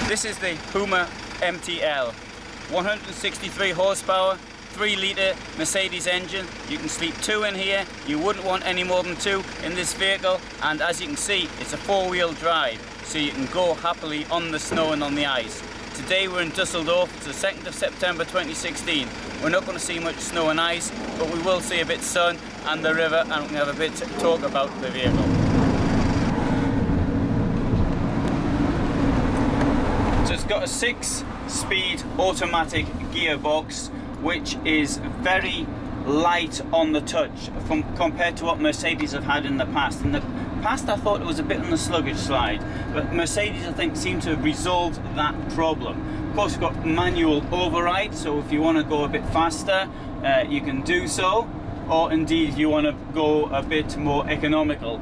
This is the Hymer ML-T, 163 horsepower, 3-litre Mercedes engine. You can sleep 2 in here. You wouldn't want any more than 2 in this vehicle, and as you can see, it's a 4-wheel drive, so you can go happily on the snow and on the ice. Today we're in Dusseldorf. It's the 2nd of September 2016. We're not going to see much snow and ice, but we will see a bit of sun and the river, and we can have a bit to talk about the vehicle. So it's got a 6-speed automatic gearbox, which is very light on the touch compared to what Mercedes have had in the past. In the past I thought it was a bit on the sluggish side, but Mercedes I think seem to have resolved that problem. Of course we've got manual override, so if you want to go a bit faster you can do so, or indeed if you want to go a bit more economical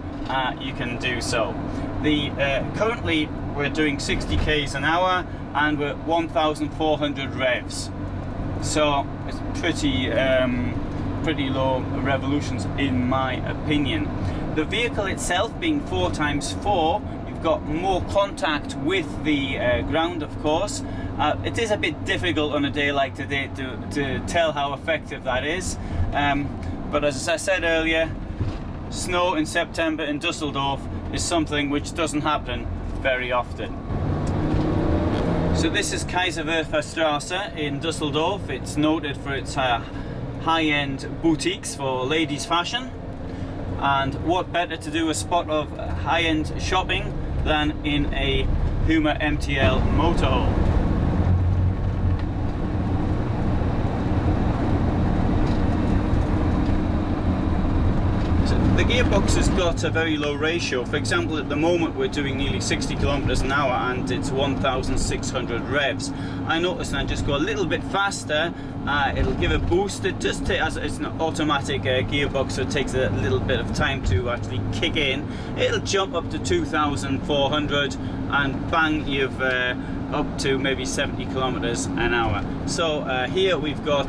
you can do so. Currently we're doing 60 k's an hour and we're 1,400 revs. So it's pretty low revolutions in my opinion. The vehicle itself being 4x4, you've got more contact with the ground, of course. It is a bit difficult on a day like today to tell how effective that is. But as I said earlier, snow in September in Dusseldorf is something which doesn't happen very often. So this is Kaiserwerfer Straße in Dusseldorf. It's noted for its high-end boutiques for ladies' fashion. And what better to do a spot of high-end shopping than in a Hymer ML motorhome. The gearbox has got a very low ratio. For example, at the moment we're doing nearly 60 kilometers an hour and it's 1,600 revs. I noticed when I just go a little bit faster, it'll give a boost. It just as it's an automatic gearbox, so it takes a little bit of time to actually kick in. It'll jump up to 2,400 and bang, you've up to maybe 70 kilometers an hour. So here we've got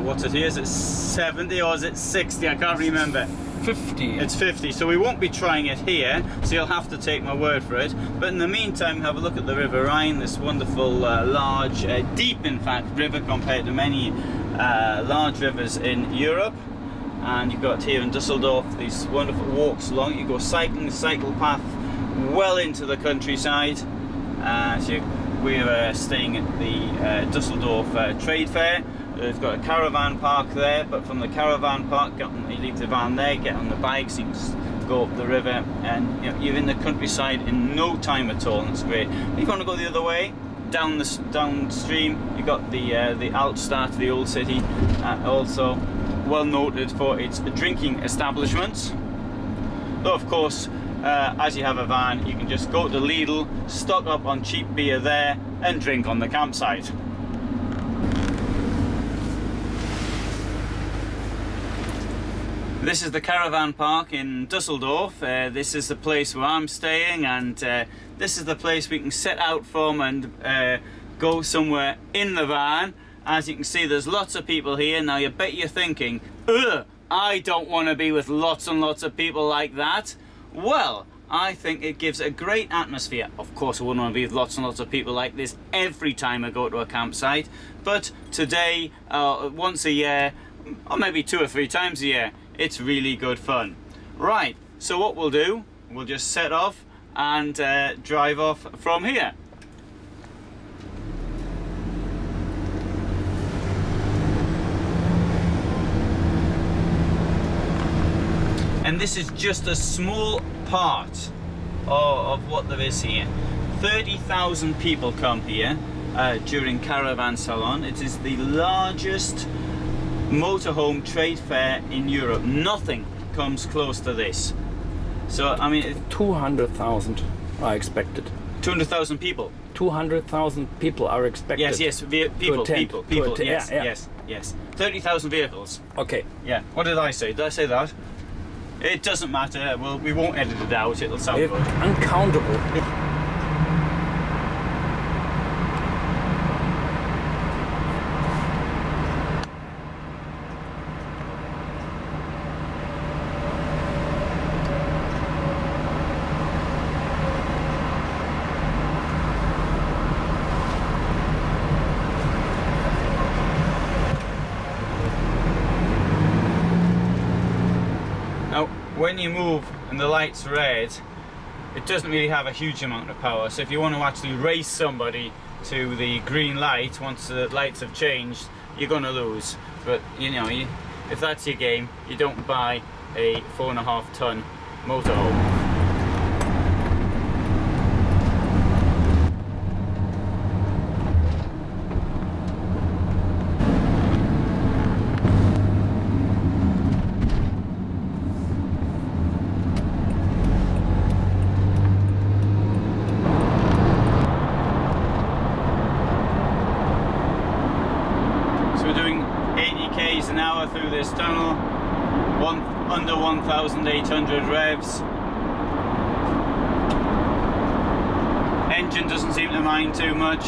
what's it here? Is it 70 or is it 60? I can't remember. 50. It's 50, so we won't be trying it here, so you'll have to take my word for it. But in the meantime, have a look at the River Rhine, this wonderful large, deep in fact, river compared to many large rivers in Europe. And you've got here in Dusseldorf these wonderful walks along. You go cycling the cycle path well into the countryside. So we're staying at the Dusseldorf Trade Fair. We've got a caravan park there, but from the caravan park, you leave the van there, get on the bikes, you can just go up the river, and you're in the countryside in no time at all, and it's great. If you want to go the other way, downstream, you've got the Altstadt, the old city, also well noted for its drinking establishments. Though of course, as you have a van, you can just go to Lidl, stock up on cheap beer there, and drink on the campsite. This is the caravan park in Dusseldorf. This is the place where I'm staying, and this is the place we can set out from and go somewhere in the van. As you can see, there's lots of people here. Now you bet you're thinking, ugh, I don't want to be with lots and lots of people like that. Well, I think it gives a great atmosphere. Of course, I wouldn't want to be with lots and lots of people like this every time I go to a campsite, but today, once a year, or maybe 2 or 3 times a year, it's really good fun. Right, so what we'll do, we'll just set off and drive off from here. And this is just a small part of what there is here. 30,000 people come here during Caravan Salon. It is the largest motorhome trade fair in Europe. Nothing comes close to this. So I mean, 200,000 are expected. 200,000 people. 200,000 people are expected. Yes, people. Yes. 30,000 vehicles. Okay. Yeah. What did I say? Did I say that? It doesn't matter. Well, we won't edit it out. It'll sound good. Uncountable. when you move and the light's red, it doesn't really have a huge amount of power. So if you want to actually race somebody to the green light once the lights have changed, you're going to lose. But you know, if that's your game, you don't buy a 4.5 ton motorhome. An hour through this tunnel, under 1,800 revs. Engine doesn't seem to mind too much.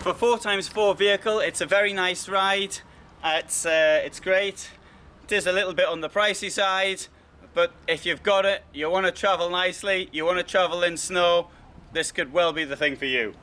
For 4x4 vehicle, it's a very nice ride. It's great. It is a little bit on the pricey side, but if you've got it, you want to travel nicely, you want to travel in snow, this could well be the thing for you.